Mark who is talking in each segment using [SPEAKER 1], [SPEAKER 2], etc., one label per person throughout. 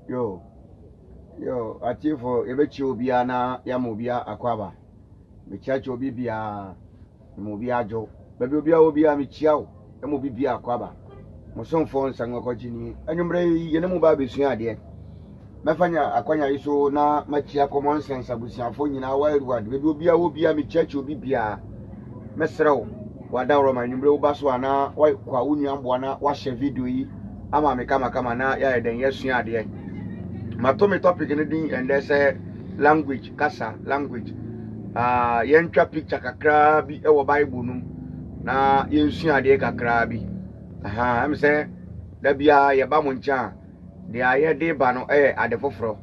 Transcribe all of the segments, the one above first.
[SPEAKER 1] Yo, atifo ebechi obia na ya mobia akwaba. Mechiachi obi bia mobia jo. Baby obia mechiao. E mobi bia akwaba. Mosomfo nsango kojini. Anwumre yene mu ba besua de. Mefanya akwanya iso na machia common sense abusiafo nyina wa eruade. Baby obia mechiachi obi bia. Mesrew. Wada ro ma nwumre ubaso ana kwa unuambo na wa share video yi ama me kama na ya eden yesua de. Matomi topic anything and there's a language kasa language yentwa picture kakra bi e wo bible num na yensua de kakra bi am say da bia ye ba mo ncha de aye de ba no ade foforo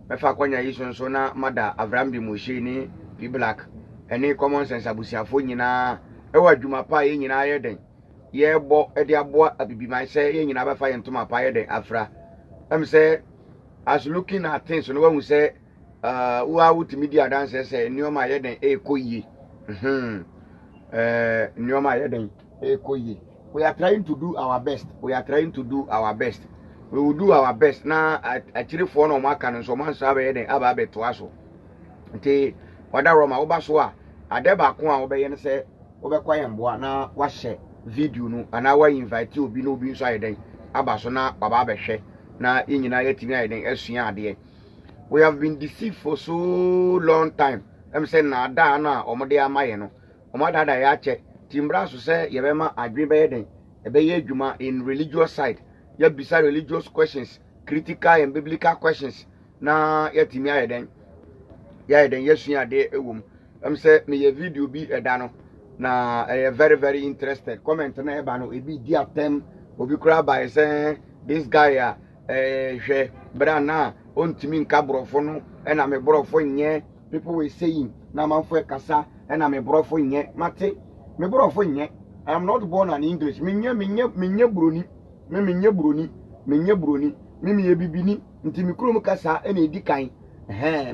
[SPEAKER 1] mefa kwanya yi so na mada Abraham bi Moshe ni bi black eni common sense abusiafo nyina e wa dwuma pa ye nyina aye den ye bo e de aboa abibi man say ye nyina ba fa ye ntoma pa ye den afra am say as looking at things, no one will say, who are with media dancers say, Nioma Yeden, Koye. Nioma Yeden, Koye. We are trying to do our best. We will do our best. Now, actually, for no mark and so much, Sabe, Ababe to us. Te, Wada Roma, Obaswa, Adeba Kwa, Obey, say, Obequayam, Buana, wash video, no, and I will invite you, be no be inside, Abasona, Bababeshe. Na inyina yetimi ayden asua ade we have been deceived for so long time say na da na omode amaye no omada da ya che timbra so say ye be ma adwe be yeden e be ye adwuma in religious side ye bisa religious questions critical and biblical questions na yetimi ayden yesua ade ewom say me ye video bi eda no na very very interested comment na e ba no e bi di atem obi kura by say this guy hwe brana ontimi nka brofo no na me brofo nye people were saying na manfo kasa na me brofo nye mate me brofo nye I am not born an English menye broni menye broni me ye bibini nti me krom kasa na edi kan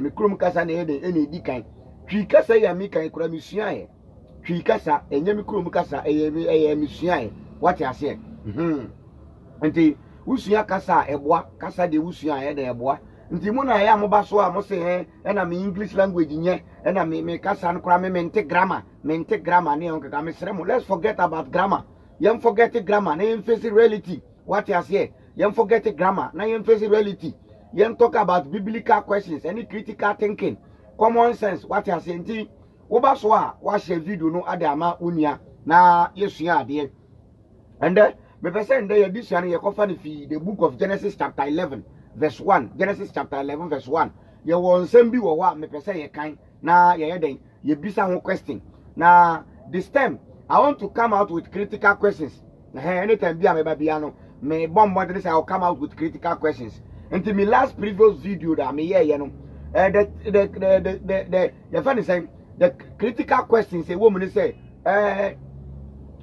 [SPEAKER 1] me krom kasa na edi kan twi kasa ya mi kan kura misua ye twi kasa enye me krom kasa eye misua ye what you say nti usua kasa eboa kasa de usua ye de eboa nti mu na ya moba so a mo se na me English language nye na me kasa no kra me mente grammar ne on ka me sere mo let's forget about grammar yem forget grammar na yem face reality what you say yem forget grammar na yem face reality yem talk about biblical questions any critical thinking common sense what you say nti oba so a wa share video no ade ama unia na yesua ade and me person dey this one ye cover the book of Genesis chapter 11 verse 1 Genesis chapter 11 verse 1 ye won sem bi wo wa me person ye kan na ye den ye bisa ho question na this time I want to come out with critical questions anytime bi am ba bia no me bomb this I will come out with critical questions until me last previous video that me ye no the funny saying the critical questions a woman say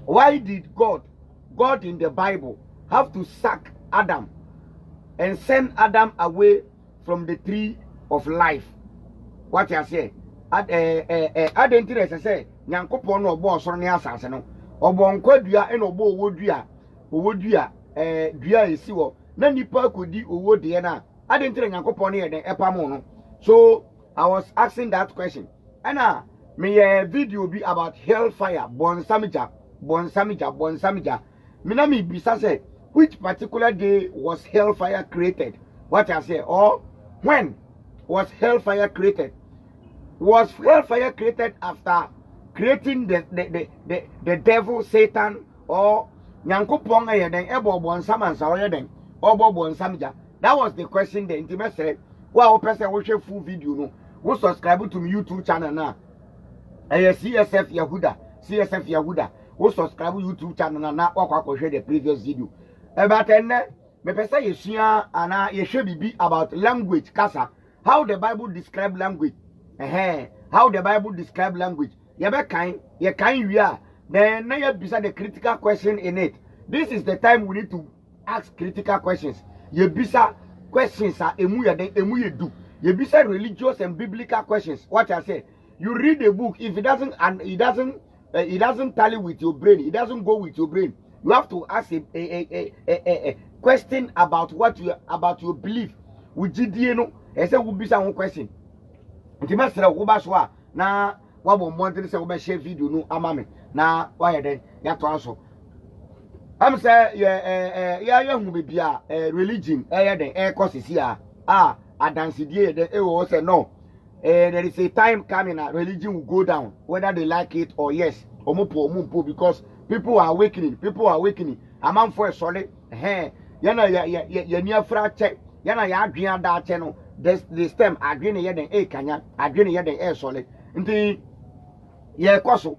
[SPEAKER 1] why did God in the Bible have to sack Adam and send Adam away from the tree of life? What you say? Interest say Nyankopon no obo osoro ne asase no obo nkwadua e no obo owodua dua esi wo na nipa akodi owo de na interest Nyankopon ne den epam no. So I was asking that question and me video be about hellfire bonsamija Minami Bisa said, which particular day was hellfire created? What I say, or when was hellfire created? Was hellfire created after creating the devil, Satan, or Nyankopon ayeden ebo bonsam ansa oyeden obo bonsamja? That was the question the intimate said. Well, person watch full video no. Go subscribe to my YouTube channel now. CSF Yahuda. Who subscribe YouTube channel na wakwa share the previous video. But me pesa yesua ana yehwe bibi about language kasa. How the Bible describe language. How the Bible describe language. Ye kan we are. Then na ye bisa the critical question in it. This is the time we need to ask critical questions. Ye bisa questions are emu ye do. Ye bisa religious and biblical questions. What I say, you read the book if it doesn't tally with your brain. It doesn't go with your brain. You have to ask a question about your belief. ugidie no ese wo bisa ho question nti mesere wo ba so a na wa bo monte se wo be share video no ama me na wa ye den ya to aso am say ya hu be bia religion ye den kosisi a adansidie den wo say no there is a time coming that religion will go down whether they like it or yes omumpo because people are awakening among for solid yana ya niafra check yana ya adwen ada che no this time adwen ye den kanya adwen ye den solid nti ye koso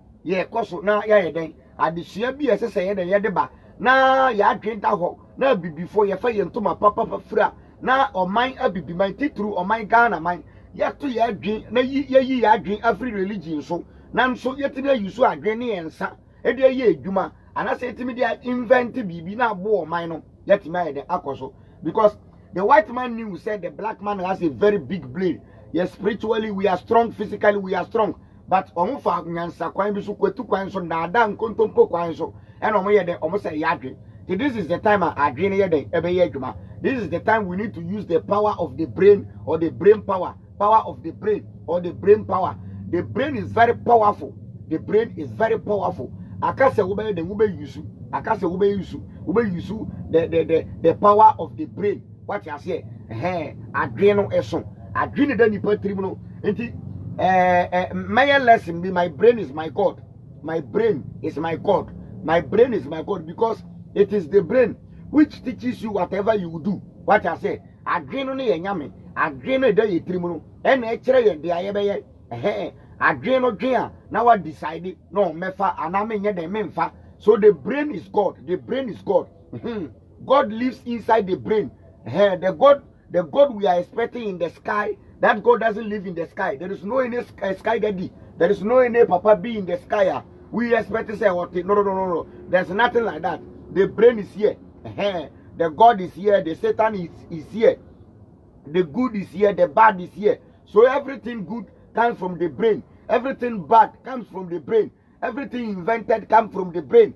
[SPEAKER 1] na ya ye den adesua bi esese ye den ye de ba na ya adwen ta ho na bibifo ye fa ye ntoma papa fra na oman abibi man titru oman Ghana man yato ya adwen na yi ya adwen every religion so nanso yetimi ayusu adwen ne ensa e de ye adwuma anase yetimi de invent bibi na abo oman no yetimi ayede akoso because the white man knew said the black man has a very big blade. Yes, spiritually we are strong, physically we are strong, but omufa nyansa kwan bi so kwetu kwan so na ada nkontompo kwan so and omo ye de omo say yadwen. This is the time adwen ye de ebe ye adwuma. This is the time we need to use the power of the brain or the brain power of the brain or the brain power. The brain is very powerful. The brain is very powerful. Akase wo be de wo be use. Akase wo be use. Wo be use the power of the brain. What you say? Adwen no eso. Adwen de nipa trimu no. Enti my lesson be my brain is my God. My brain is my God. My brain is my God because it is the brain which teaches you whatever you do. What I say? Adwen no ye nyame. Adwen no de ye trimu no. En e kire ye de ayebe ye. Adwen no dwen na wa decide no mefa aname nye de memfa. So the brain is God. The brain is God. God lives inside the brain. The God we are expecting in the sky, that God doesn't live in the sky. There is no any sky daddy. There is no any papa be in the sky. We expect to say what? No. There's nothing like that. The brain is here. The God is here. The Satan is here. The good is here. The bad is here. So everything good comes from the brain. Everything bad comes from the brain. Everything invented comes from the brain.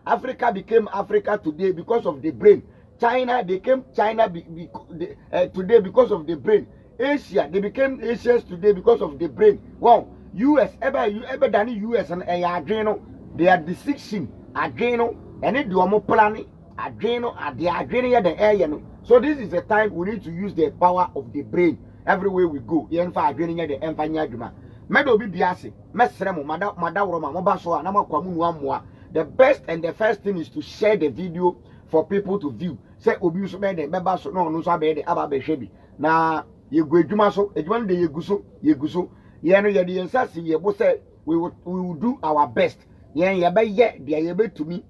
[SPEAKER 1] Africa became Africa today because of the brain. China became China today because of the brain. Asia, they became Asians today because of the brain. Wow. US, ever done US and adreno, they are decision, adreno, and it do a more planning, adreno, the adreno, the air. So this is the time we need to use the power of the brain everywhere we go. Yenfa adreno, the empire juma. Medo bi biase, mesremo, madawroma, mobaso, anama kwamu. The best and the first thing is to share the video for people to view. Say obi so be de beba so no so be de aba be hwebi na yegu adwuma so adwuma de yeguso ye no ye de ensase ye bo say we will do our best ye be ye de ye betumi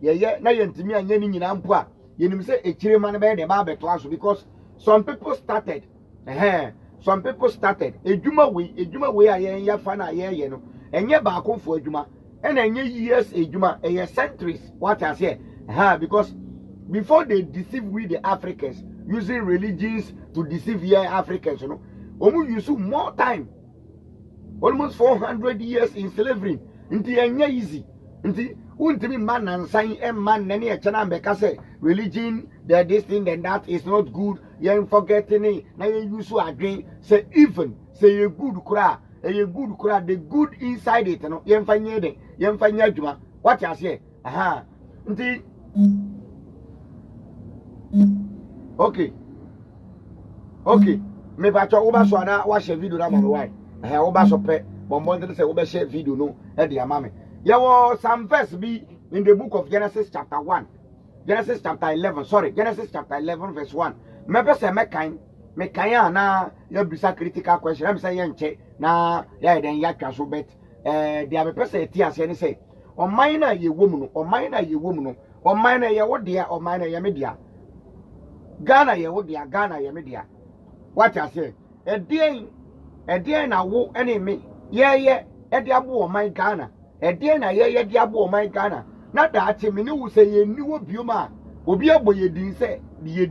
[SPEAKER 1] ye na ye ntimi anya ni nyina mpo a ye nim say ekire man be de ba beto aso because some people started adwuma we a ye fa na ye no enye ba akofo adwuma and enye years adwuma ye centuries what I say because before they deceive we the Africans using religions to deceive here Africans, omu use more time, almost 400 years in slavery. Inti enye easy. Inti untimi man and sign man nani a chana beka say religion that this thing and that is not good. You forgetting it. Now you use to agree. Say even say a good cry, the good inside it. No, you find juma. What you say? Inti. Okay. Me bacho oba so na wa share video na mama why. Oba so pe bombo say oba share video no e dey mama. There was some verse be in the book of Genesis chapter 1. Genesis chapter 11. Sorry, Genesis chapter 11 verse 1. Me be say me kan na ya bisa critical question. Me say yenche na ya den ya twa so bet dia me pese ti ase ni say oman na ye wom no, oman na ye wo dia, oman na ye me dia. Ghana ye wo dia, Ghana ye me dia. What I say? A dear na wo enemy. Ye abo o my Ghana. A dear na ye diabo o my Ghana. Not that me no say ye ni wo bioma. Obi aboye din say ye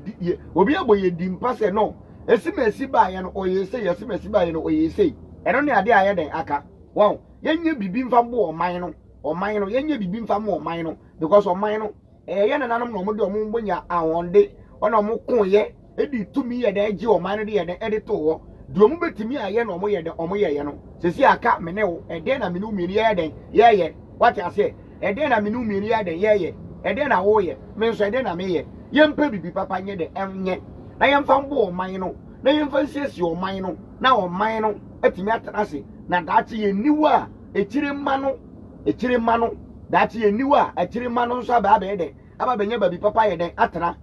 [SPEAKER 1] obi aboye din pa say no. Esimesi ba ye no oye say esimesi ba ye no oye say. Eno ne ade aye den aka. Wow, yenye bibi mfa bo o man no. O man no yenye bibi mfa mo o man no because o man no ye na nanom no mo de o mo bonya awonde ona mo kun ye edi tumi ye de agi o man de ye de edit to do mu betimi aye no mo ye de omo ye no sesi aka me ne wo ede na me no mi ye de ye what I say ede na me no mi ye de ye ede na wo ye me nso ede na me ye yempa bibi papa nye de enye na yemfa mbo o man no na yemfa nsiesie o man no na o man no atimi atrase na daachi ye niwa echire mma no daachi ye niwa echire mma no nso aba ede aba benye babi papa ye de atena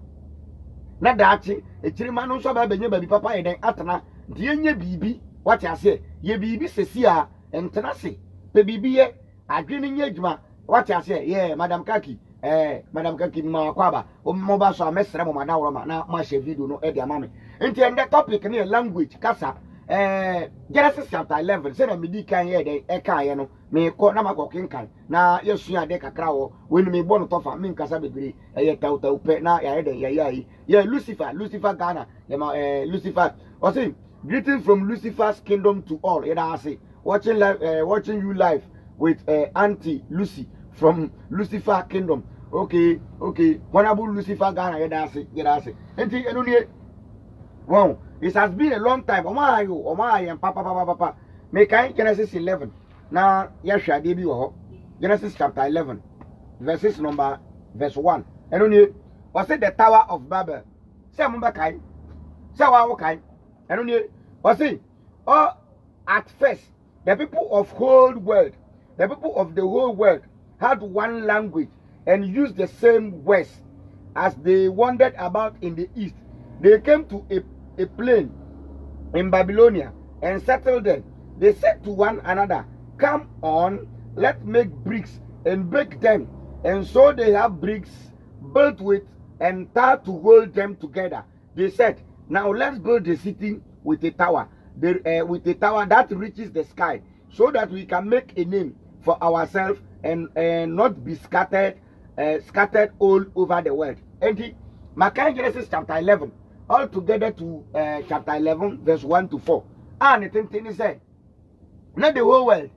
[SPEAKER 1] na daachi echire mma no nso aba benye babi papa ye de atena die nye bibi what I say ye bibi sesi a entena se pe bibi ye adwene nye adwuma what I say yeah madam kaki madam kaki ma kwaba o mo ba so amesere mo mada woro ma na ma share video no e dia ma me enti and the topic ne language kasa Genesis chapter 11 say na medi kan ye de e kan ye no me ko na makokin kan na yesu ade kakra wo when me bo no tofa me nkasa bebre ye taw pe na ya de ye Lucifer Ghana Lucifer o say greeting from Lucifer's kingdom to all. I say watching you live with Auntie Lucy from Lucifer kingdom. Okay. Honorable Lucifer Ghana. I say. Wow, it has been a long time. Oma and papa. Make Genesis 11. Now yesha debi wo. Genesis chapter 11, verse 1. And only was it the Tower of Babel? Say mumba kai. Say wa kai. And only was it at first the people of the whole world had one language and used the same words. As they wandered about in the east, they came to a plain in Babylonia and settled there. They said to one another, "Come on, let's make bricks and break them." And so they have bricks built with and tar to hold them together. They said, "Now let's build a city with a tower, with a tower that reaches the sky, so that we can make a name for ourselves and not be scattered all over the world." And Genesis chapter 11, all together to chapter 11, verse 1 to 4. And it said, not the whole world,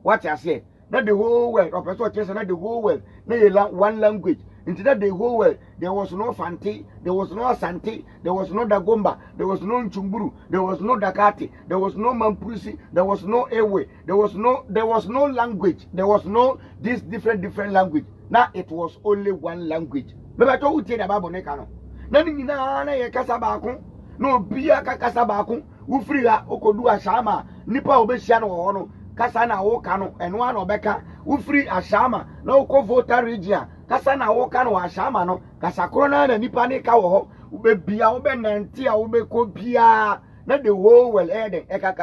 [SPEAKER 1] what I say, not the whole world, or not the whole world, not one language. Instead, the whole world, there was no Fanti, there was no Asante, there was no Dagomba, there was no Nchumburu, there was no Dakati, there was no Mamprusi, there was no Ewe, there was no language, there was no this different language. Now it was only one language. But I told you about Bonekano. Nani na ye kasabako, no bia kakasabako, ufriya okodua shama, nipa obeshiano ono, kasana okano, and one obeka, ufri ashama, no ko voter region. Kasa na woka no ashama no kasa krona na nipa ne ka wo ube bia ube nantia ube ko bia na the whole world eka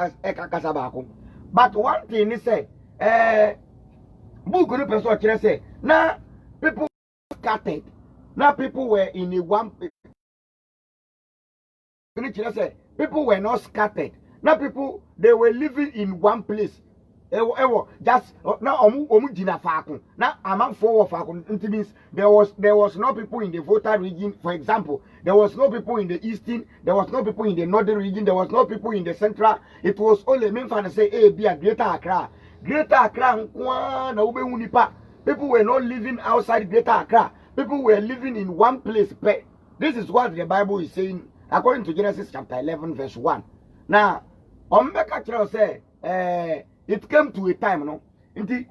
[SPEAKER 1] kasa baako. But one thing is say book no person kire say na people scattered, na people were in a one say people were not scattered, na people they were living in one place. Just now omu jina faako na amanfo faako. It means there was no people in the voter region. For example, there was no people in the eastern, there was no people in the northern region, there was no people in the central. It was only me fan say be a Greater Accra nkwa na ube unipa. People were not living outside Greater Accra. People were living in one place. This is what the Bible is saying according to Genesis chapter 11 verse 1. Now ombeka chiro say it came to a time, no. Inti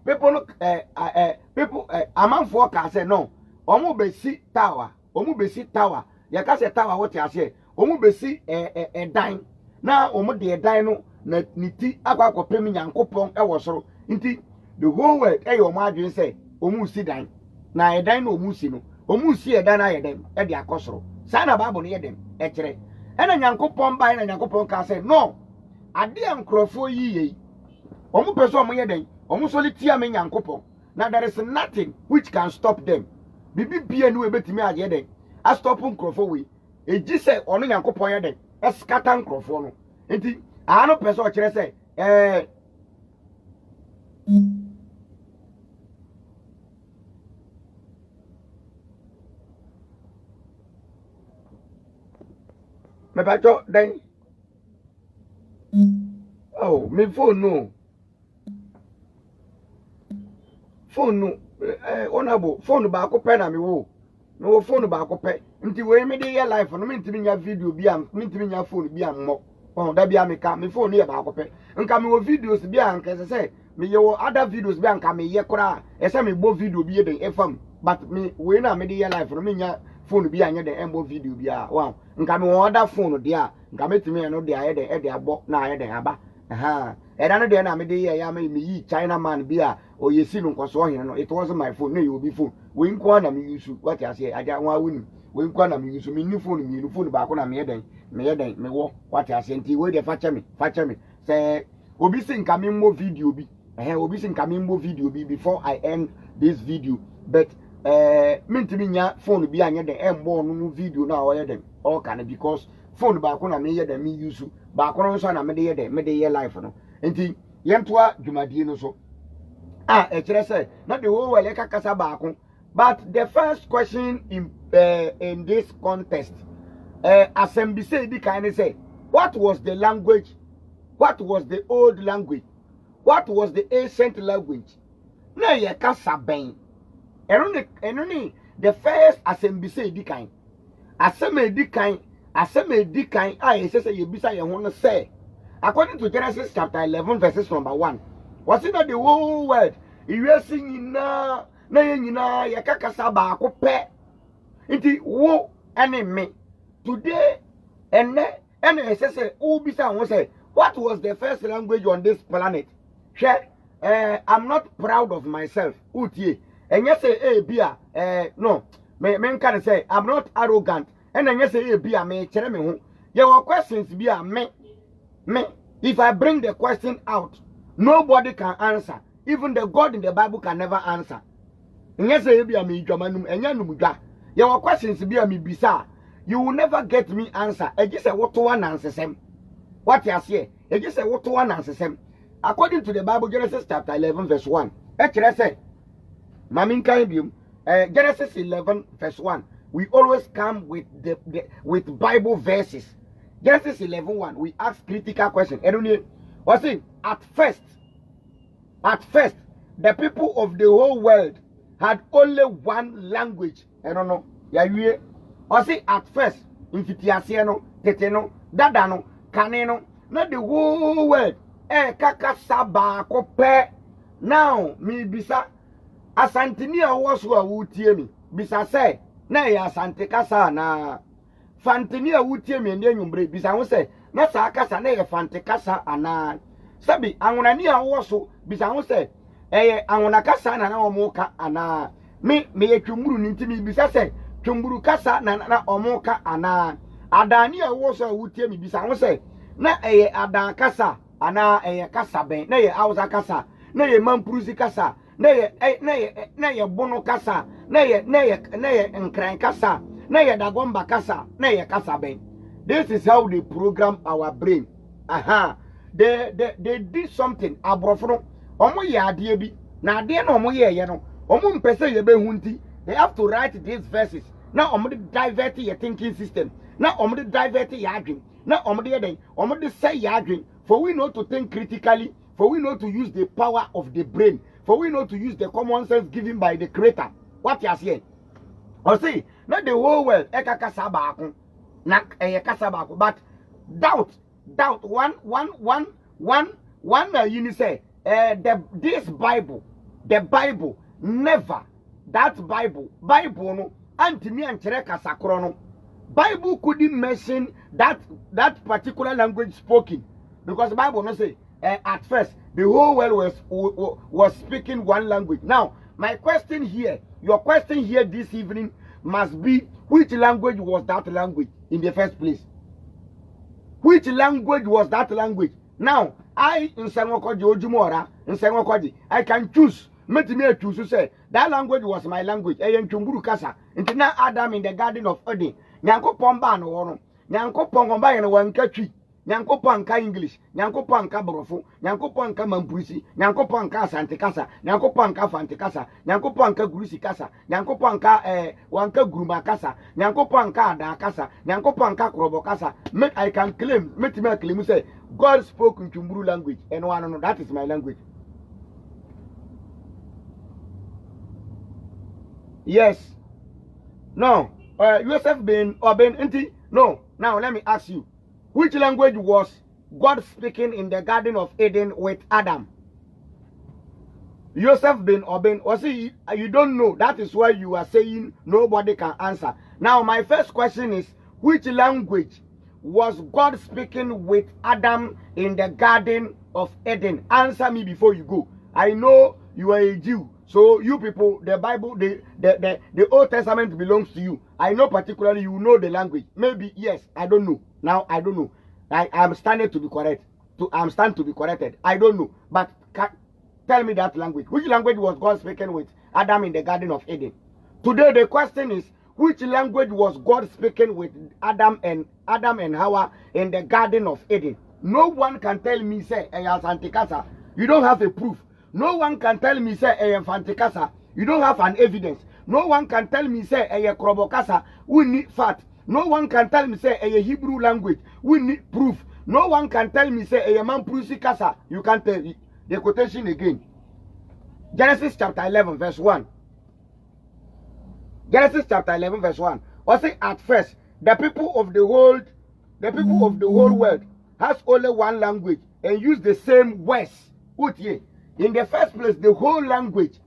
[SPEAKER 1] people among folk say no. Omu besi tower. Ya ka say tower what you say. Omu besi a dine. Na omu de dine no na niti akwa kopem Nyankopon e wo soro. Inti the whole world omu adwen say omu si dine. Na e dine no omu si no. Omu si e dine na ye dem e de akosoro. Sa na Bible no ye dem e kire. E na Nyankopon bai na Nyankopon ka say no. Ade ankrofo yi omu person omu yeden omu solitia me Nyankopon. Now there is nothing which can stop them. Bibi bia nu ebetimi ageden a stop nkrofo we eji say onu Nyankopon yeden e scatter nkrofo no enti ano person o kire say me bacho then oh me phone no phone no honorable phone ba ko pe na me wo no phone ba ko pe nti we me dey life no me ntimi nya video bi am me ntimi nya phone bi am mo oh da bia me ka me phone ye ba ko pe nka me wo videos bi an ka se me ye wo other videos bi an ka me ye kora e se me bo video bi ye den efam but me we na me dey life no me nya phone bi anya den embo video bi a wow nka me wo other phone dey a nka me timi no dey aye den e dey abo na aye den aba aha era no dey na me dey ye ya me yi China man bi a o ye si no nkoso ohene no it was my phone na ye obi phone we nko na me use what you say aja wa woni we nko na me use me ni phone ba ko na me yeden me wo what you say nti we dey fache me say obi sin ka me mo video bi obi sin ka me mo video bi before I end this video but me ntimi nya phone bi anya den embo no video na o yeden all can because phone ba ko na me yeden me use ba ko no so na me dey ye life no nti yentoa dwumadie no so e kire say na the whole world kasa ba ko. But the first question in this contest, Assembly said, say, what was the language? What was the old language? What was the ancient language? Na ye kasa ben. Enoni the first Assembly said, Assembly dikain. I say ye bisa ye hono say. According to Genesis chapter 11, verses number 1, was it not the whole world? You singing na ye nyina ye kakasa ba ko pe nti wo ene me today ene say who bisa won say what was the first language on this planet share I'm not proud of myself utie enye say bia no me can say I'm not arrogant and enye say bia me kire me ho ye were questions bia me if I bring the question out nobody can answer. Even the God in the Bible can never answer. Yes, your questions be me bizarre. You will never get me answer. I just say what to one answer them. What you say? I just say what to one answer them. According to the Bible, Genesis chapter 11, verse 1. Actually, I say, Genesis 11, verse 1. We always come with with Bible verses. Genesis 11, 1. We ask critical questions. What's it? At first, the people of the whole world had only one language. I don't know. Yeah, or see at first, in Fitiasiano, Teteno, Dadano, Caneno, not the whole world. Kakasaba kope. Now, me bisa Asantinia was who would tear me. Bisa say, na ya Sante Casa na Fantinia would tear me and then you break. Bisa who say, na Sakasa na Fante Casa ana. Sabi, Angonania also, bisa who say, Angona Casa na omoka ana. Me chumburu nintimi bisa say, chumburu Casa na omoka ana. Adania also would tear me. Bisa who say, na Adan Casa. Ana kasa ben na ye auza kasa na ye mampurusi kasa na ye bono kasa na ye nkran kasa na ye dagomba kasa na ye kasa ben. This is how they program our brain. They did something abrofo omo ye ade bi na ade na omo ye no omo mpese ye be hunti. They have to write these verses. Now omo divert your thinking system. Now omo divert your adwin. Now omo de say your adwin. For we know to think critically, for we know to use the power of the brain, for we know to use the common sense given by the Creator. What you are saying? Or see, not the whole world, but doubt, you say, this Bible, the Bible, never, that Bible, no, Antony and Chereka Sakrono, Bible couldn't mention that particular language spoken. Because the Bible not say at first the whole world was speaking one language. Now, my question here, your question here this evening must be, which language was that language in the first place? Which language was that language? Now, I can choose. Let me choose to say that language was my language. Until now, Adam in the Garden of Eden. Nyanko Pomba no Nyanko Pongomba and one country. Nyankopo anka English, Nyankopo anka Borofo, Nyankopo anka Mampusi, Nyankopo anka Santikasa, Nyankopo anka Fantikasa, Nyankopo anka Gurusi Kasa, Nyankopo anka wanka Guruma Kasa, Nyankopo anka Adakasa, Nyankopo anka Krobo Kasa. I can claim, claim say God spoke in Chumburu language, and no, that is my language. Yes. No. Joseph bin Inti. No. Now let me ask you. Which language was God speaking in the Garden of Eden with Adam? Joseph bin Obin. Or see, you don't know. That is why you are saying nobody can answer. Now, my first question is, which language was God speaking with Adam in the Garden of Eden? Answer me before you go. I know you are a Jew. So you people, the Bible, the Old Testament belongs to you. I know particularly you know the language. Maybe, yes, I don't know. Now, I don't know. I am standing to be correct. I'm standing to be corrected. I don't know. But tell me that language. Which language was God speaking with Adam in the Garden of Eden? Today, the question is, which language was God speaking with Adam and Hawa in the Garden of Eden? No one can tell me, say, Santikasa. You don't have a proof. No one can tell me, say, Fantikasa. You don't have an evidence. No one can tell me, say, Krobokasa. We need fact. No one can tell me, say, a Hebrew language. We need proof. No one can tell me, say, a man Prusikasa. You can't tell me. The quotation again. Genesis chapter 11, verse 1. Genesis chapter 11, verse 1. Or say, at first, the people of the whole world has only one language and use the same words. In the first place, the whole language,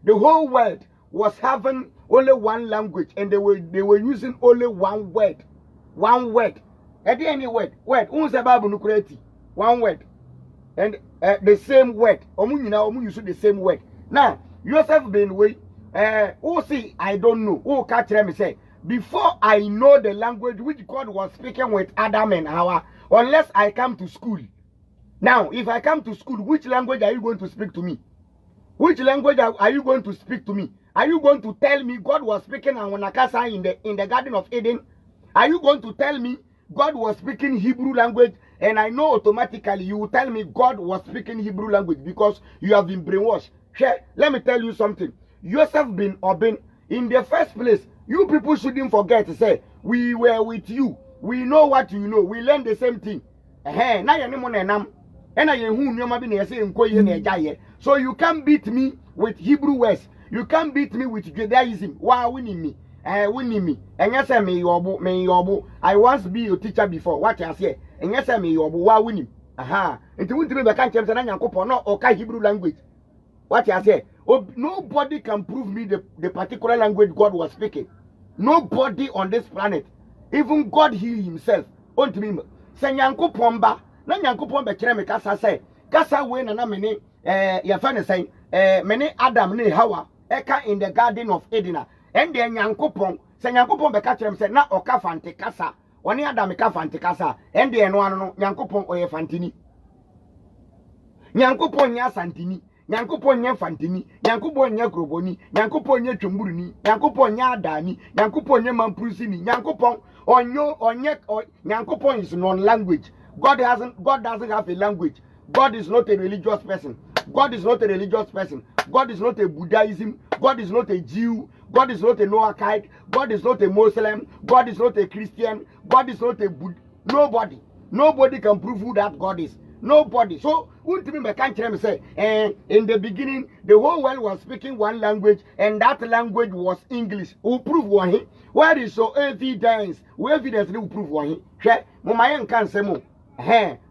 [SPEAKER 1] the whole world was having only one language, and they were using only one word. One word. Any word. One word. And the same word. Use the same word. Now, Joseph bin way. See, I don't know. Catch them say. Before I know the language which God was speaking with Adam and Hawa, unless I come to school. Now, if I come to school, which language are you going to speak to me? Which language are you going to speak to me? Are you going to tell me God was speaking Awanakasa in the Garden of Eden? Are you going to tell me God was speaking Hebrew language? And I know automatically you will tell me God was speaking Hebrew language because you have been brainwashed. Let me tell you something. Joseph bin Obin, in the first place, you people shouldn't forget to say, we were with you. We know what you know. We learn the same thing. So you can't beat me with Hebrew words. You can't beat me with Judaism. Why winning me? Winning me. And yes, I once be your teacher before. What I say? And yes, I why winning? Aha. And to win to me, I can't tell you no okay Hebrew language. What I say? Oh, nobody can prove me the particular language God was speaking. Nobody on this planet. Even God himself. On to me. Say Yanko Pomba. Na Nyankopon be kire me kasa say kasa we na mene ya fa ne say mene Adam ne Hawa eka in the Garden of Eden and the Nyankopon say Nyankopon be ka kire me say na oka fante kasa oni Adam ka fante kasa and the no ano Nyankopon oye fantini Nyankopon nya santini Nyankopon nya fantini Nyankopon nya kroboni Nyankopon nya twumburuni Nyankopon nya adani Nyankopon nya mampurusini Nyankopon Nyankopon is non language. God doesn't have a language. God is not a religious person. God is not a religious person. God is not a Buddhism. God is not a Jew. God is not a Noahide. God is not a Muslim. God is not a Christian. God is not a nobody. Nobody can prove who that God is. Nobody. So, ultimately, I can't say, in the beginning, the whole world was speaking one language, and that language was English. Who prove one? Where is your evidence? Where evidence will prove one? Mama can't say more.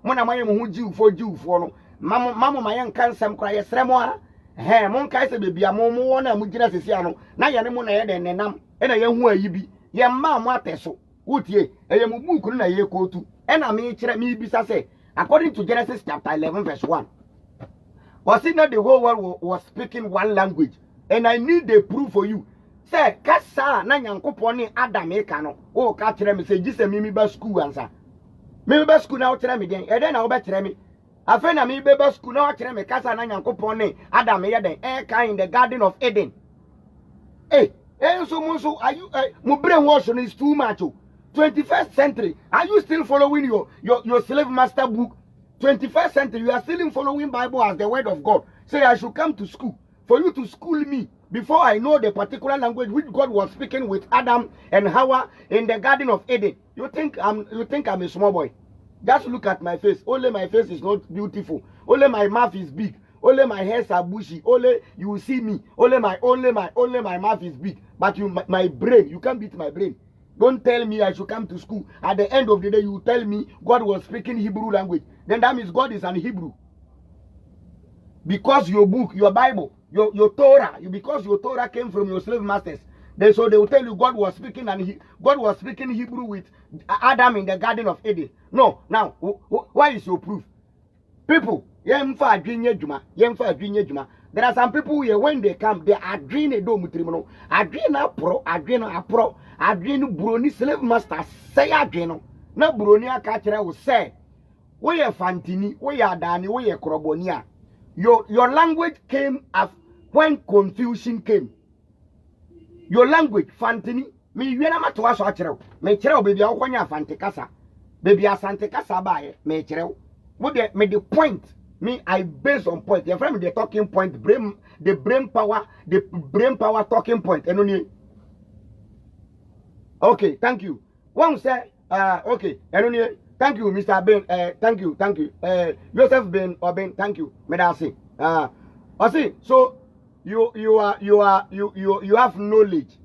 [SPEAKER 1] Mona my who Jew for no. Mamma my can't cry a sremoa. Mon Kaiser baby, a momo, and Mujina Siciano. Now you're no and nam, and I am who you be. Ye mamma teso. Would ye? I am a book on a year go to. And I may tell me say. According to Genesis chapter 11 verse 1. Was it not the whole world was speaking one language? And I need the proof for you. Say, Kasa na Nyankopon Adam ekano. Oh, ka kire me say gise me ba school ansa. Me ba school na o kire me den. E den na o ba kire me. Afa na me ba school na o kire me kasa na Nyankopon Adam ye den. In the Garden of Eden. So are you mo brainwash is too much. 21st century, are you still following your slave master book? 21st century, you are still following Bible as the word of God. Say I should come to school for you to school me before I know the particular language which God was speaking with Adam and Hawa in the Garden of Eden. You think I'm a small boy? Just look at my face. Only my face is not beautiful. Only my mouth is big. only my hairs are bushy, only you will see me, only my mouth is big, but my brain, you can't beat my brain. Don't tell me I should come to school. At the end of the day, you tell me God was speaking Hebrew language. Then that means God is an Hebrew. Because your book, your Bible, your Torah, because your Torah came from your slave masters. Then so they will tell you God was speaking Hebrew with Adam in the Garden of Eden. No, now why is your proof? People, there are some people here when they come, they are dreaming brony slave master say adreno. Na brony akachira will say, we are fantini, we are dani, we are krobonia. Your language came as when confusion came. Your language, fantini, me yena matwa so achero. Me chero baby akwanya fantikasa. Baby asantikasa bae, me chero. What the point? Me, I base on point. Your friend, the talking point, the brain power talking point. Okay, thank you. One say, okay, thank you, Mr. Ben. Thank you. Joseph Ben or Ben, thank you. Medasi. I see. So you have knowledge.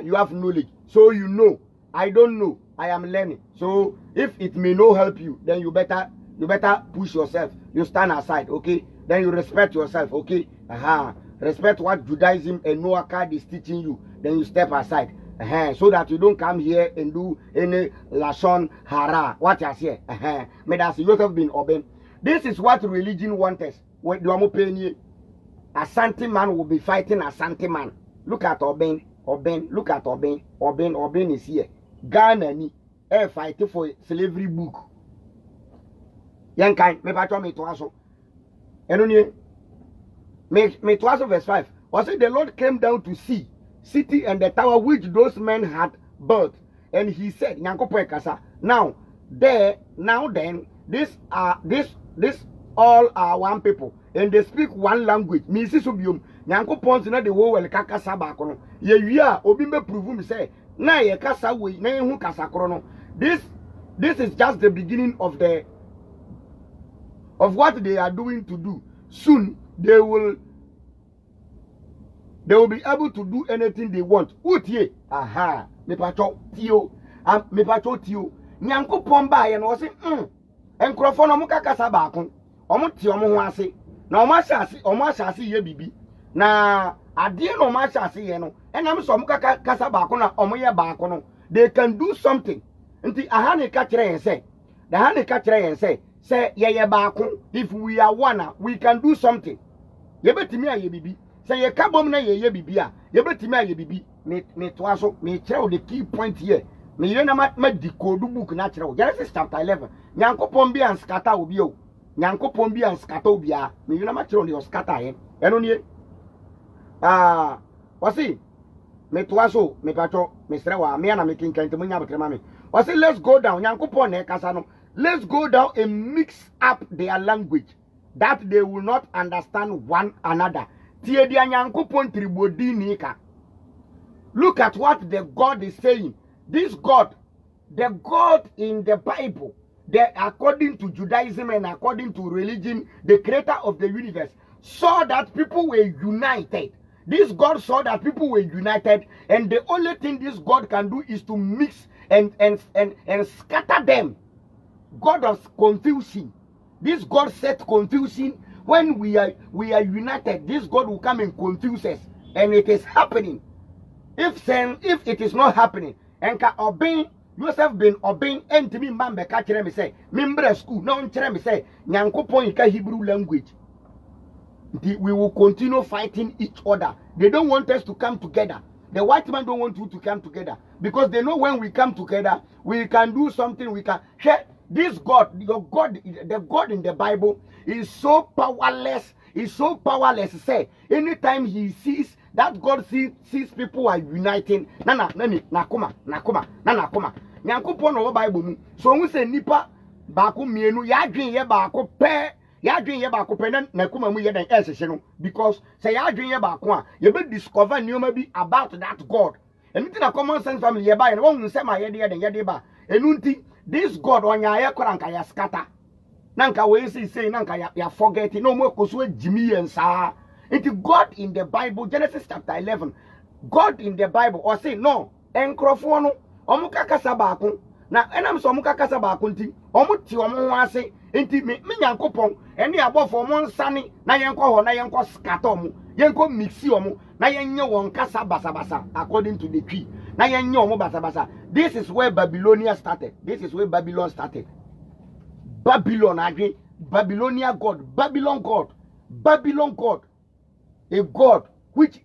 [SPEAKER 1] You have knowledge. So you know. I don't know. I am learning. So if it may not help you, then you better push yourself. You stand aside, okay? Then you respect yourself, okay? Respect what Judaism and Noah card is teaching you. Then you step aside. So that you don't come here and do any lashon hara. What you say? May that Joseph been obeying. This is what religion wants us. When do you pay? Asante man will be fighting Asante man. Look at Oben. Look at Oben. Oben is here. Ghana ni fighting for slavery book. Young kind, me patron me toaso. Enonye me toaso verse 5. Was it the Lord came down to see city and the tower which those men had built, and he said, Nyankopo ekasa. Now then, this all are one people, and they speak one language. Me si subium. Nyankopo ntina the wo wel kakasa ba kono. Ye wia obi me prove me say na ye kasa we na hu kasa koro no. This is just the beginning of what they are doing to do. Soon they will be able to do anything they want. Utie, me pacho tio, Nyankopon ba ye no se enkrofo no muka kasa ba kon. Omo ti omo ho ase. Na omo asase ye bibi. Na ade no omo asase ye no. Enam so muka kasa ba kon na omo ye ba kon no. They can do something. Nti ahane ka kire yen se. The hane ka kire yen se. Say ye baako, if we are one, we can do something. Ye betimi aye bibi. Say ye kabom na ye bibi a. Ye betimi aye bibi. Me toaso, me kire the key point here. Me ye na ma decode book na kire. Genesis chapter 11. Nyankopon bi an skata obi o. Nyankopon bi an skata obi a. Me ye na ma kire o skata ye. Eno nie. Wasi me toaso, me pacho, me srewa, me na me kinkan te munya betrema me. Wasi let's go down. Nyankopon na kasa no. Let's go down and mix up their language that they will not understand one another. Look at what the God is saying. This God, the God in the Bible, according to Judaism and according to religion, the creator of the universe, saw that people were united. This God saw that people were united, and the only thing this God can do is to mix and scatter them. God of confusion. This God set confusion. When we are united, this God will come and confuse us, and it is happening. If it is not happening, and can obey yourself been obeying, and to me man be catch me say, member school no me say, Nyankopon ika Hebrew language. We will continue fighting each other. They don't want us to come together. The white man don't want you to come together because they know when we come together, we can do something. We can share. This God, your God, the God in the Bible is so powerless. Is so powerless. Say anytime he sees that God sees people are uniting. Nakuma. Nyankopon no Bible mu. So we say nipa baako mienu ya dwen ye baako pe. Ya dwen ye baako pe na kuma mu ye den esese no because say ya dwen ye baako a ye be discover nyoma bi about that God. Anything na common sense family ye ba ye no won say ma ye de ba. Enunti this God onya ye koranka ya scatter. Nanka we say nanka ya forget no more koso Jimmy and sa. It is God in the Bible, Genesis chapter 11. God in the Bible or say no, enkrofo no omuka kasa baako. Na enam so omuka kasa baako nti omuti omo wase nti me Nyankopon ene abofo omo nsane na yenko ho na yenko scatter omo yenko mixi omo na yenye won kasa basabasa according to the tree na yenye omo basabasa. This is where Babylonia started. This is where Babylon started. Babylon again, Babylonia God, Babylon God, Babylon God, a God which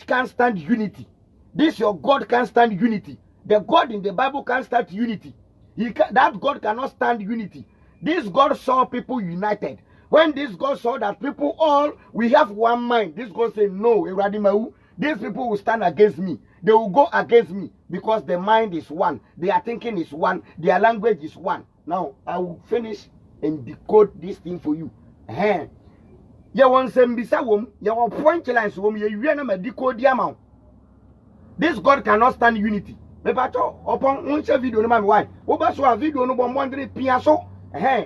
[SPEAKER 1] can stand unity. This your God can stand unity. The God in the Bible can stand unity. That God cannot stand unity. This God saw people united. When this God saw that people all we have one mind, this God said, no, Eradimau, these people will stand against me. They will go against me because the mind is one, their thinking is one, their language is one. Now I will finish and decode this thing for you. You want some bisawum, you want point lines wom you na decode the amount. This God cannot stand unity. Me pato upon one video no man why. Oba so a video no bon wondering piaso.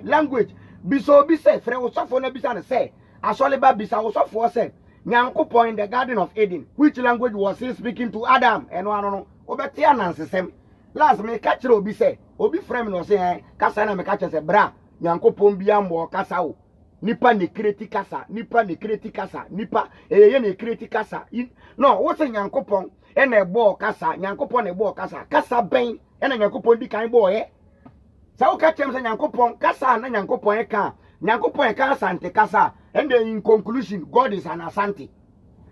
[SPEAKER 1] Language. Biso bi say frɛ wo sɔfo na bisa ne say. Asole ba bisa wo sɔfo say. Nyankopon in the Garden of Eden. Which language was he speaking to Adam? Eno no. Obeti anansesem. Last me catch obi say. Obi frɛ me no say kasa na me catch say bra. Nyankopon bia mbo kasa o. Nipa ne kreti kasa. Nipa ne kreti kasa. Nipa ye ne kreti kasa. No, wo say Nyankopon ene ebo kasa. Nyankopon ebo kasa. Kasa ben ene Nyankopon di kan bo ye. Sa o catch him say Nyankopon kasa na Nyankopon e kan. Nyankopon e kan asante kasa. And then in conclusion, God is an asante.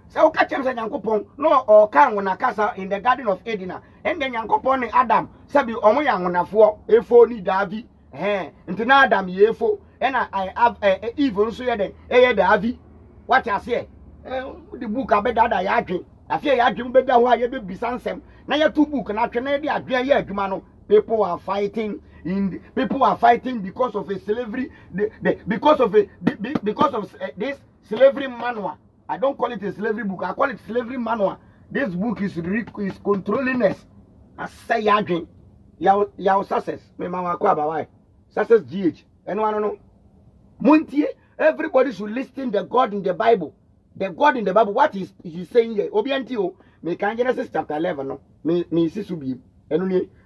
[SPEAKER 1] So catch him say Nyankopon no or kan wona kasa in the Garden of Eden. And then Nyankopon and Adam sabi omo ya wonafo efo ni Davi. Nti na Adam yefo and I have even so ye Davi. What I say? The book abeda ya adwen. Afia ya adwen beda ho aye be bisansem. Na ya two book na atwe na de adwen ya adwuma no. People are fighting because of a slavery, because of this slavery manual. I don't call it a slavery book. I call it slavery manual. This book is controlling us. I say yagin, yaw success. Me mama kwa bawai. Success GH. Anyone know? Muntie. Everybody should listen the God in the Bible. The God in the Bible. What is he saying here? Obiantio. Me kan Genesis chapter 11 no. Me sisubi.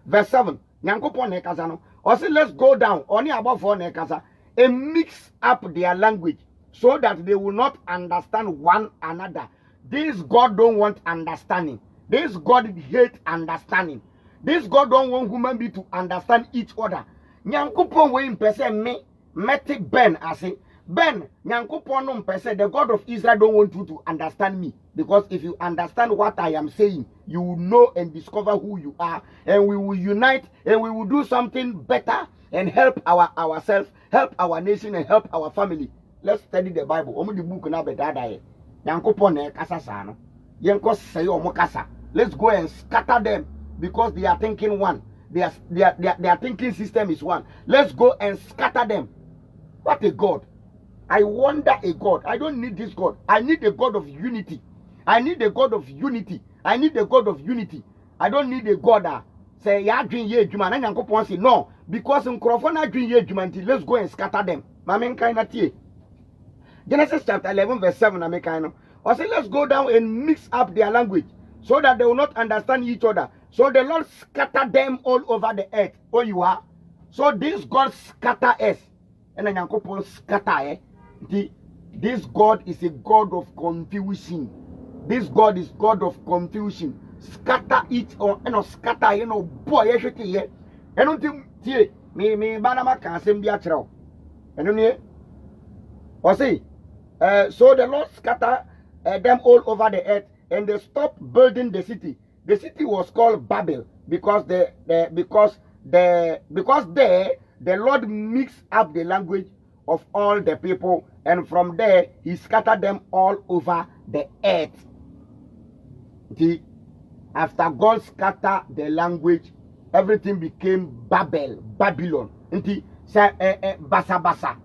[SPEAKER 1] Verse 7. Nyankopon ne kasa no. Or say let's go down. Only above for ne kasa. And mix up their language so that they will not understand one another. This God don't want understanding. This God hate understanding. This God don't want human being to understand each other. Nyankopon we in person me meti Ben ase. Ben, Nyankopon no mpese, the God of Israel don't want you to understand me. Because if you understand what I am saying, you will know and discover who you are. And we will unite and we will do something better and help ourselves, help our nation and help our family. Let's study the Bible. Omo the book na be dada. Nyankopon na kasa sa no. Yenko say omo kasa. Let's go and scatter them because they are thinking one. Their thinking system is one. Let's go and scatter them. What a God. I wonder a God. I don't need this God. I need a God of unity. I need a God of unity. I need a God of unity. I don't need a God that say ya dream ye juma na Nyankopon say no because nkrofo na dream ye juma until let's go and scatter them. Mama nkai na tie. Genesis chapter 11 verse 7 na make no. Or say let's go down and mix up their language so that they will not understand each other. So the Lord scatter them all over the earth. Oh you are. So this God scatter us. And then Nyankopon scatter this God is a God of confusion. This God is God of confusion. Scatter it or scatter boy yeshiti here. I don't think me banama can send be a chro. And or say so the Lord scatter them all over the earth and they stopped building the city. The city was called Babel because there the Lord mixed up the language of all the people, and from there he scattered them all over the earth. After God scattered the language, everything became Babylon. Basa basa.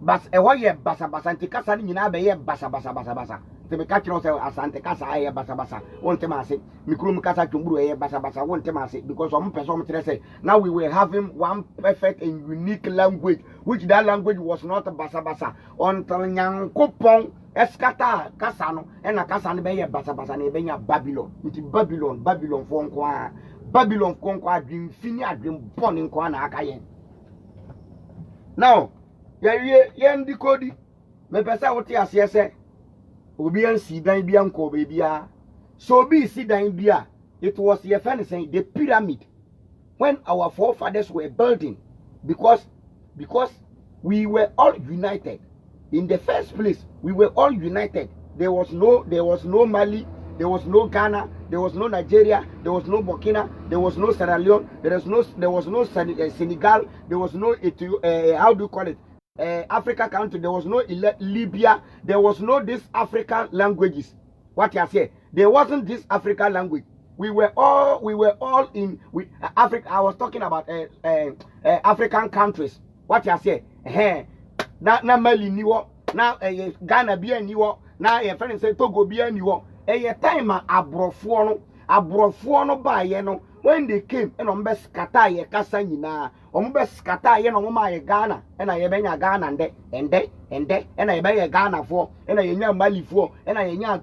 [SPEAKER 1] Basa basa. Kasa ni nyina be basa basa. te me catch no say asante kasa aye basa basa wonte ma ase mikrum kasa twumburu aye basa basa wonte ma ase because some person tell say now we were having one perfect and unique language which that language was not basa basa until nyankopon eskata kasa no e na kasa no be ye basa basa na e be nya Babylon nti Babylon fo nko a Babylon ko nko adwin fini adwin bone nko na aka yen now ye ndi kodi me pesa wote ase ese obi an si dan bia nko be bia so obi si dan bia it was your friend saying the pyramid when our forefathers were building because we were all united in the first place. We were all united. There was no Mali, there was no Ghana, there was no Nigeria, there was no Burkina, there was no Sierra Leone, there was no Senegal, there was no how do you call it, Africa country, there was no Libya, there was no this African languages. What you say? There wasn't this African language. We were all in Africa. I was talking about African countries. What you say? Na Mali niwo, na Ghana bia niwo, na your friend say Togo bia niwo. Time abrofo no ba ye no when they came and ombe skata ye kasa nyina ombe skata ye no ma ye Ghana na ye benya Ghana ende na ye benya Ghana fo na ye nya Mali fo na ye nya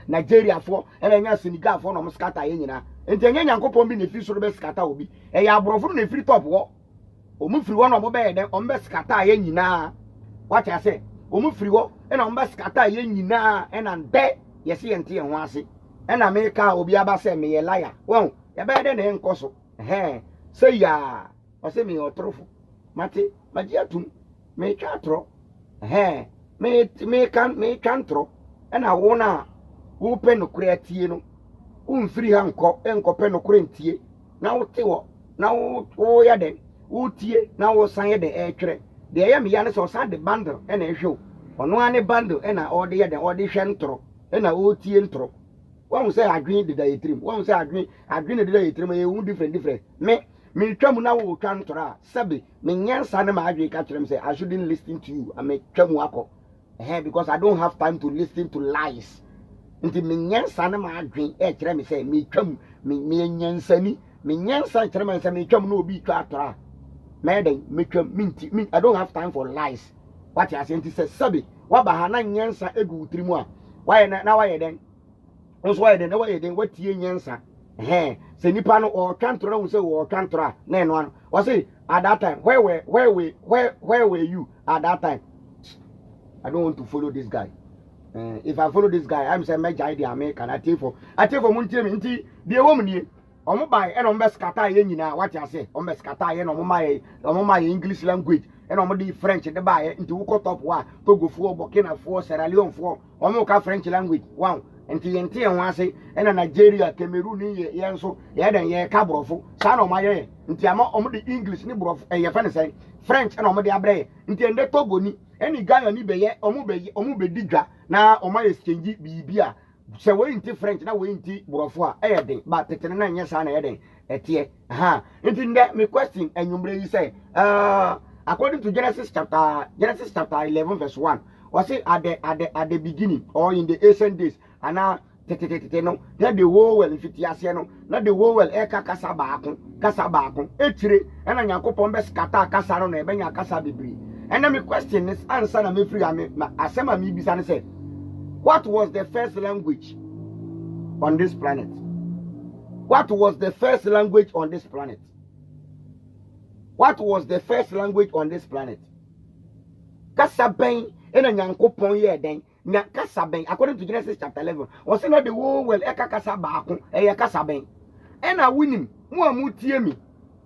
[SPEAKER 1] Nigeria fo na ye nya Senegal fo no mo skata ye nyina enti nya nyankopon bi ne fi so be skata obi ya abrofo no fi top wo omu firi wo no mo be ye de ombe skata ye nyina what I say omu firi wo na ombe skata ye nyina na nde yes enti en ho ase na me ka obi aba se me ye liar won ya be de ne nkoso say ya o se me otrofo mate maji atum me twa atro me kan tro na wo na wo pe no kura tie no umfiri ha enko pe no kura ntie na wo te wo na wo ya de wo tie na wo san ye de twere de ya me ya ne so san de bundle na ehwe ono ane bundle na o de ya de o de hwe ntro na wo tie ntro one say adwin de da yetrim one say adwin de da yetrim e wu different me twam na wo twa ntro a sabe me nyansa ne ma adwin ka kyerem say I shouldn't listen to you me twam akọ because I don't have time to listen to lies nti me nyansa ne ma adwin e kyerem me say me twam me nyansa ni me nyansa kyerem me say me twam na obi twa atro a me den me twam me I don't have time for lies what you say say sabe wa ba ha na nyansa egu trimu a why na why den also why den what tie nyansa se nipa no o twantro na say o twantro na eno an o say at that time where were you at that time? I don't want to follow this guy. If I follow this guy I'm say me jai the American I take for muntie me nti de wo mnie omo bai e no mbe skata ye nyina what you say omo skata ye no omo ma English language and omo di French de bai nti wo ko top wa Togo fo Burkina fo Sierra Leone fo omo ka French language wow enti yente en wase na Nigeria Cameroon ye nso ye den ye ka brofo sa na omo ye nti ama omo di English ni brofo ye fa ne say French na omo di abre nti ende Togo ni eni Ghana ni be ye omo be digwa na omo exchange bibia se we nti French na we nti brofo a ye den but tetene na nya sa na ye den etie nti nde me question enwumre yi say according to Genesis chapter 11 verse 1 was it at the beginning or in the ancient days and now no that the whole well if it yase no na the whole well kasa baako etire na Nyankopon be skata kasa no na e benya kasa bibiri and then my question is answer na me free asema me bisa ne say what was the first language on this planet? What was the first language on this planet? What was the first language on this planet? Kasa ben ena Nyankopon ye den na kasa ben according to Genesis chapter 11 was not the whole well kasa baako kasa ben ena winim mo amutie mi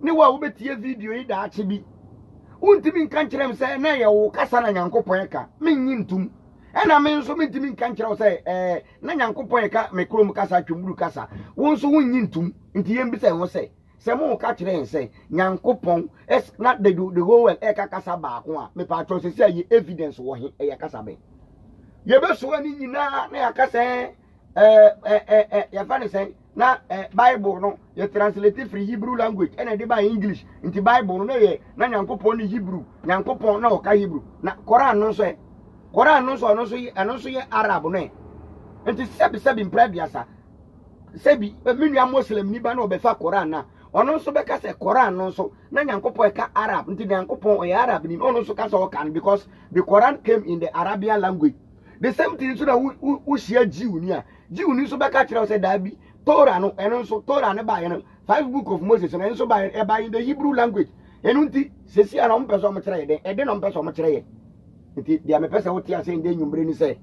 [SPEAKER 1] ne wa wo betie video yi da ache bi untimi nka nkyerem say na ye wo kasa na Nyankopon ka menyi ntum ena me nso mentimi nka nkyerem say na Nyankopon ka me krom kasa twumuru kasa wo nso wonyi ntum nti yem bi say wo say se mo ka kire en say Nyankopon es na the whole world kasa baako a me pa tro say ye evidence wo he kasa ben ye be so ani nyina na yakasa ya fa ne say na Bible no ye translate free Hebrew language and dey by English nti Bible no ye na Nyankopon ni Hebrew Nyankopon na o ka Hebrew na Quran no so no so ye Arab no nti sebi mpradiasa sebi menua muslim ni ba na obefa Quran na ono nso beka se Quran no nso na Nyankopon eka Arab nti Nyankopon o Arab ni ono nso ka so kan because the Quran came in the Arabian language. The same thing so na wo share Jew ni a Jew ni nso beka kire say da bi Torah no eno nso Torah ne ba ye no 5 book of Moses no nso ba in the Hebrew language enu nti sesi ana mo pese o mo kire ye den e den no mo pese o mo kire ye nti dia me pese wo tia say den nwumbre ni say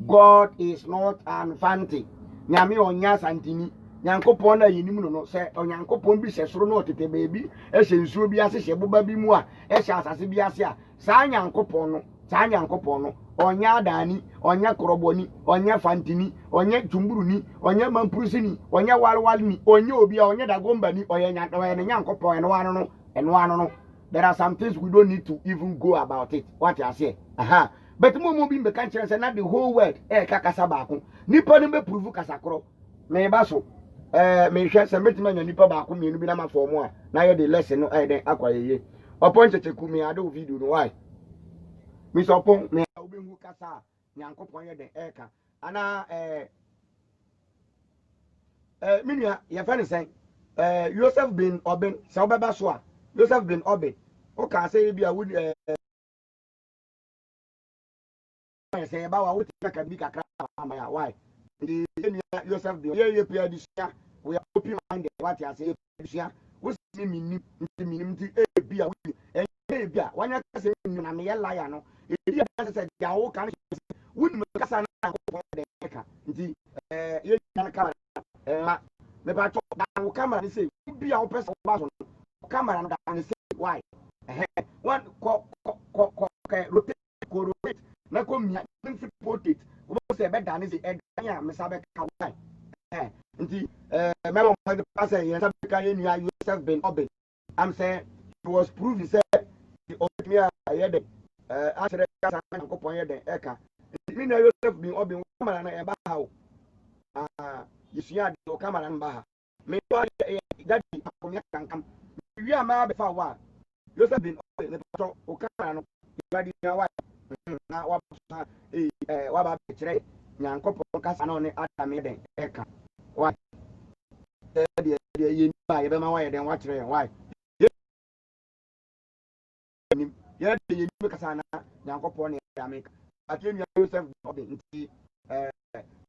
[SPEAKER 1] God is not an fancy nyame onya santini Nyankopon na yinim no se Onyankopon bi se soro no otete beebi e hye nsuo bi ase hye boba bi mu a e hye asase bi ase a saa Nyankopon no onya adani onya koroboni onya fantini onya tumburuni onya mampurusini onya walwalni onya obi a onya dagombani oya Nyankopon eno ano no. There are some things we don't need to even go about it. What you say? Aha. But mo bi mbeka nkyere say na the whole world kakasa baako nipa no be prove kasakoro me ba so me hwe say metima nya nipa baako mienu bi na ma form a na ye the lesson no den akwayeye opon checheku me ade video no why me so opon me obenhu kasa Nyankopon ye den eka ana minua ye fa ne say Joseph bin Oben say obeba so a Joseph bin Oben o ka say bi a say ba wa wuti ka bi kakra ma ya why the Joseph the ye pia this year we are open minded what you say this year we see minim ti e bia we e bia wanya ka say na me ya liar no e dia say ya wo kan we ni ka sa na ko de ka nti ye na camera ma me ba to da wo camera ni say bia wo person ba so camera no da ni say why one ko rotate na ko mi nti portrait wo se be dan se edan me sabe ka why nti me mo ma pass ye sabe ka ye nua Joseph bin Oben am say it was proved say the Otimia ye de akere ka san Nyankopon ye de eka mi na Joseph bin Oben kamera na e ba ha o yisua de o kamera na ba ha me to daddy akonya kankam wi ama be fa wa Joseph bin Oben ne to o kamera no daddy na wa na wa wa ba kire Nyankopon kasa na ne Adam ye den eka wa de ye ni ba ye be ma wa ye den wa kire why ye de ye ni kasa na Nyankopon ne America atemi Joseph Oben nti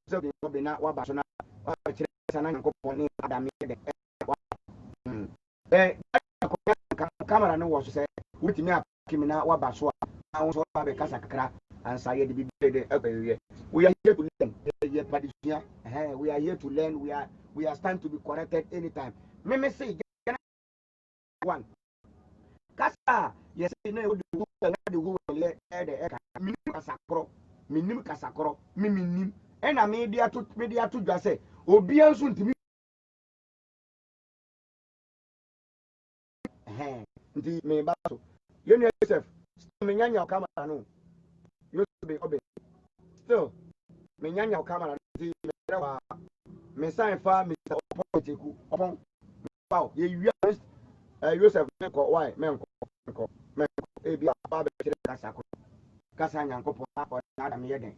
[SPEAKER 1] Joseph bin Oben na wa ba so na wa kire kasa na Nyankopon ne Adam ye den camera no wo so say wutimi akimi na wa ba so a won so ba be kasa kakra ansa ye de bi de akwaye we are here to learn ye padisia we are here to learn we are stand to be corrected anytime me say one kasa yes na e de go le de eka minim kasakro minim e na media to dwa say obi anso ntimi nti me ba so ye ni Joseph me nyanya kamera no Joseph bin Oben still me nyanya kamera nti me wa me sign fa me opoteku opon wow ye wi Joseph me ko why me ko e bi aba be kire kasa Nyankopon akọ na Adam ye den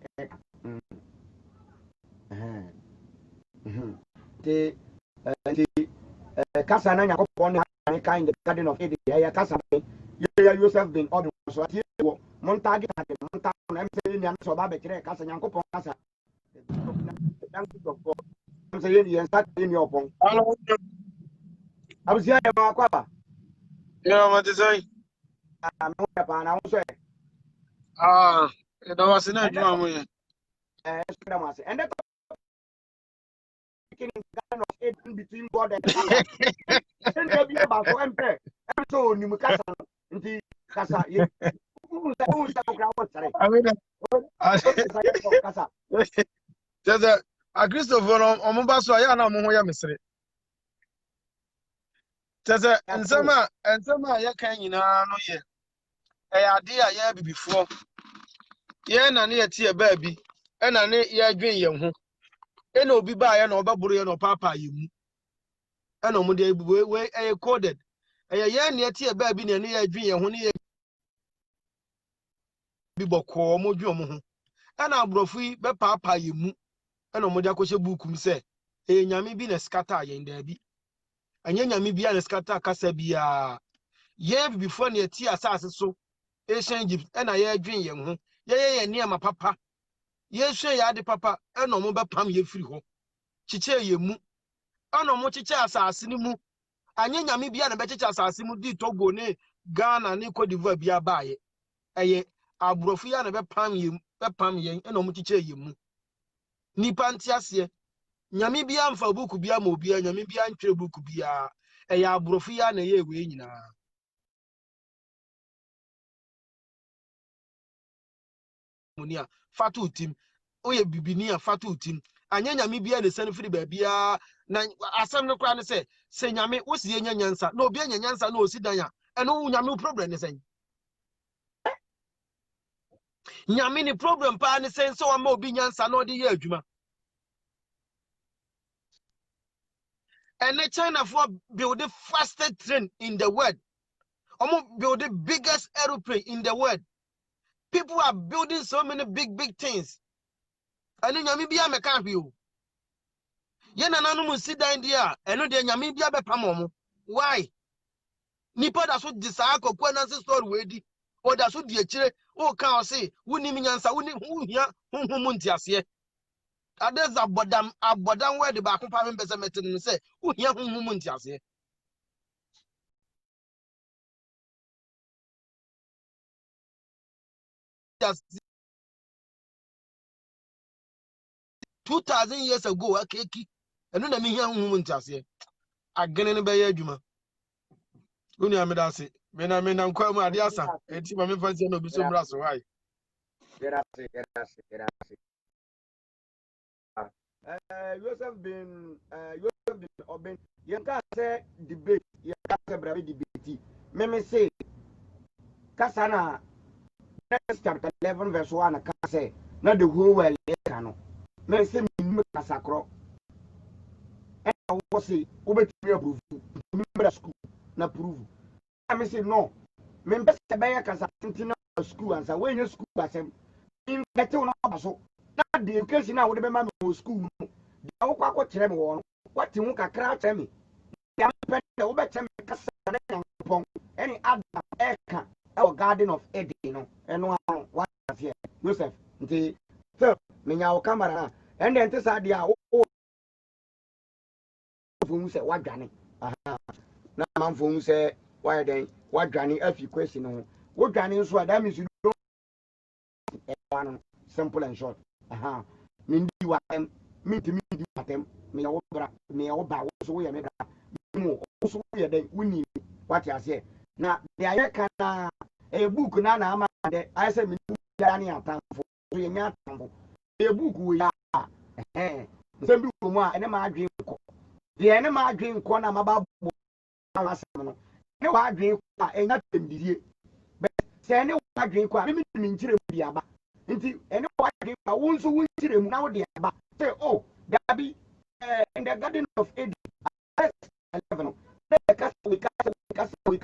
[SPEAKER 1] te kasa na Nyankopon ne kind the garden of Eden ya kasa ya Joseph bin Oben so ati wo montage montage na me say ni so ba be kire kasa Nyankopon kasa I'm saying you start in your pong. I was here about Quaba.
[SPEAKER 2] Yeah, what is I?
[SPEAKER 1] I'm not a now say.
[SPEAKER 2] It was in a drum.
[SPEAKER 1] And that in between God and Kasa. And there be about one pair. And so Nimukasa, the Kasa,
[SPEAKER 2] I mean, there's a Christopher on Mobaso. I am a mystery. There's a and some ya can you know, no, yeah. A idea, yeah, before. Yeah, and I tea a baby, and I need ya dream young. And no be by an obaburi no papa you. And no money way a coded. A ya near tea a baby and near dream when he be boko mojo. And I'll brofui be papa you. ɛna ɔmo de akɔhyɛ book mu sɛ ɛyɛ nyame bi na scatter yɛn daabi ɛnyɛ nyame bi na scatter kasa biara yɛn bibifoɔ na yɛti asase so ancient Egypt ɛna yɛdwen yɛn ho yɛyɛ yɛn nneɛma papa yɛhwɛ yɛ ade papa ɛna ɔmo bɛpam yɛ firi hɔ kyekyɛ yɛ mu ɛna ɔmo kyekyɛ asase no mu anyɛ nyame bi na bɛkyekyɛ asase mu di Togo ne Ghana ne Cote d'Ivoire bi abaayɛ ɛyɛ aborɔfo yɛ na bɛpam yɛn ɛna ɔmo kyekyɛ yɛ mu nipa nte aseɛ nyame bi amfa buku bi ama obi nyame bi antwere buku bi a ɛyɛ aborɔfo yɛ na ɛyɛ ewe nyinaa munia fatu tim oyɛ bibini a fatu tim anyɛ nyame bi na sɛn firi baabi a na asɛm no kora ne sɛ nyame wosi yɛ nyansa na obi anya nyansa na osi dan a ɛno nyame problem ne sɛn nyame ni problem pa ne sɛn sɛ wama obi nyansa na ɔde yɛ adwuma and China for build the fastest train in the world. Build the biggest aeroplane in the world. People are building so many big things. And in Namibia, me can't view. Yen anonymous sit down there, and no, the Namibia be pamomo. Why? Nipa da so desire ko kwanansi story wedi. Or da so die chire, o kan say, wuni minyansa, wuni hu hia, hu munti ase. Others abodam where the back of having better method and say, who here whom muntias 2,000 years ago, a cakey, and then I mean, young woman just here. Again in a bay juma. Unia Medasi, when I mean, I'm quite my dear son, and see my fancy no be so brass, right?
[SPEAKER 1] You have been open. You can't say debate, you can't say brave debate. Me say, Kasana, next chapter 11, verse 1, I can't say, not the whole world, cano. Me say, me Kasakro. And I was say, over to approve, remember school, na prove. I may say, no. Member Sabaya Kasatina school, and so when you school, I say, in Kato, so. Not the education now would be my school. The Okako Tremor, what you can crouch me. The Obet any other Eka, our Garden of Eden, and one here, Joseph, the third, Minya camera, and then this idea, whom say what Granny. Now, my phone say, why then, what Granny, if you question, what Granny is what that means you don't simple and short. Mindy Watem, Minty Watem, me over, me over, so we are made also we are winning what I say. Now, the Ayaka, a book, Nana, I said, Yanni, for your a book we are. Some people and a my dream. The enema dream corner about last summer. No, I dream, and not the but say, no, I dream, I mean, Diaba. Nti ene wa dream I won so wonchire mu na wo de aba say oh that be in the Garden of Eden 11 the cast we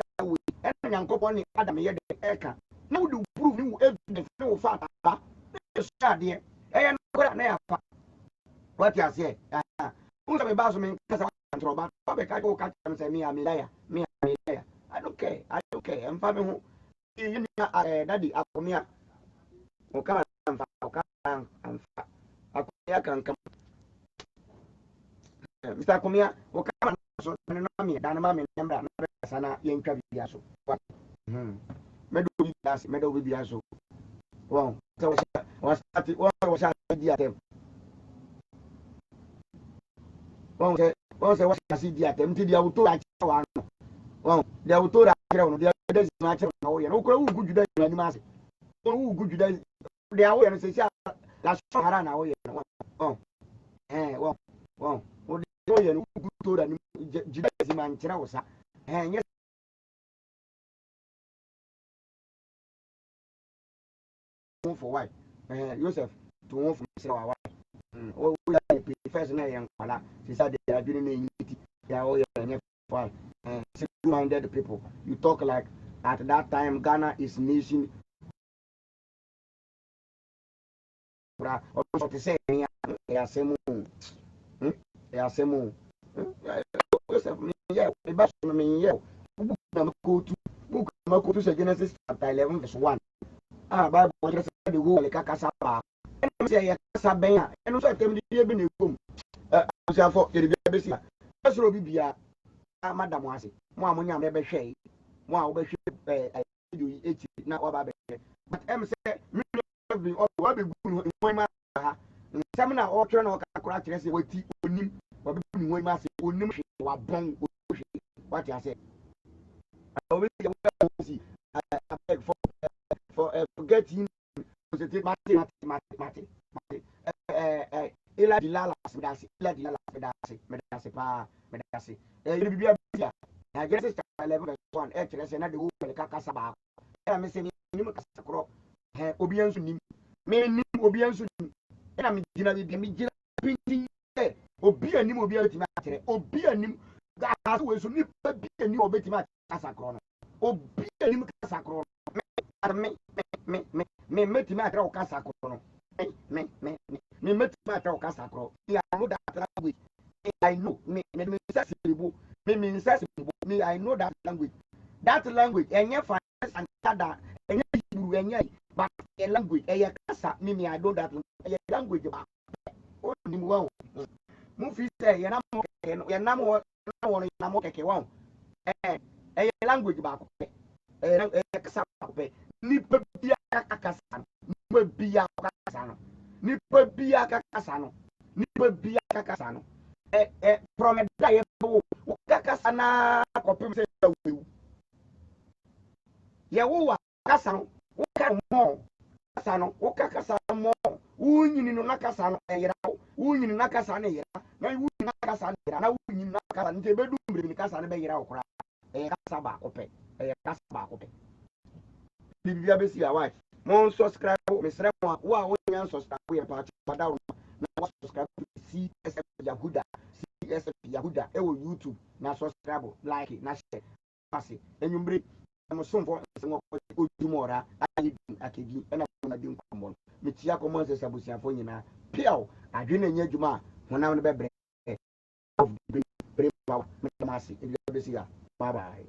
[SPEAKER 1] and Yankopon ni Adam ye de eka na wo do prove ni evidence na wo fa aba e so ade e no kora na ya fa what you say who say ba so me kasa control ba be ka go ka say me am liar I don't care em fa me ho you daddy akomia Oka Akomia can come. Mr. Comia, Oka, so Nami, Danama, Namba, Sana, Yanka Biaso. Meadow Biaso. Well, so was the attempt. Once I was the attempt to the auto. Well, the auto, the other match of no, who could you do animals? Who could you do? They are aware and say, that's Harana. Oh, well, good to and Judaism Chiraosa. And yes, for why? Joseph, to move from our wife. Oh, we are first and Pala. She said they are doing unity. They are all fine. Minded people. You talk like at that time, Ghana is nation. pra o te say e asemu e asemu Joseph me ye e ba so me ye book na ko tu say Genesis chapter 11 verse 1 Bible just say the go le kasa ba e say ye kasa ben a e no so tem die bi na ekom so afọ ye bi be sia so obi bia madam ase mo a mo nya me be hwe mo a wo be hwe video yi eti na wa ba be but em say me be wa be gu no ma ha nsɛm na ɔtwerɛ na ɔka kora kyerɛ sɛ wati onim wabe ne ho ma sɛ onim hwe wabɔn ohwe wate ase obi yɛ wo si abeg for forget him so te mate ila dilala medase pa medase yɛ bibia bia na Genesis chapter 11 verse 1 kyerɛ sɛ na de wo pele kaka saba ya me sɛ nim kasa korɔ obi anso nim me nim obi anso nim na me gina bi me gina pinti obi anim obi atima atere obi anim ga so we so ni bi anim obi atima kasa kro no obi anim kasa kro me metima atere o kasa kro no me metima atere o kasa kro ya no that language I know me sensible me I know that language enye finance and tada enye Hebrew enye but a language kasa me I know that language ba o ni mo mo fi say ye na mo keke wa language ba ko kasa ba ko ni pa bia kasa no bia kasa no ni pa bia kasa no promeda ye bo kasa na ko pem say ye wo kasa no wo ka mo kasa no wo kasa mo wunyini no nakasa no eyira wunyini nakasa no eyira na wunyini nakasa no eyira na wunyini nakasa no te bedu mbere ni kasa no be yira okura kasa ba kope kasa ba kope bibia be si awa mon subscribe me sere mo wo a wonya subscribe ye pa pada na wo subscribe CSF Yahuda e wo YouTube na subscribe like na share pass enyumbre mo somfo se mo ko dumora ayi akedi na na di nkombo metia common sense abusiafo nyina piao adwene nya adwuma honam no bebre bre ba me tamasi e bi be siga bye bye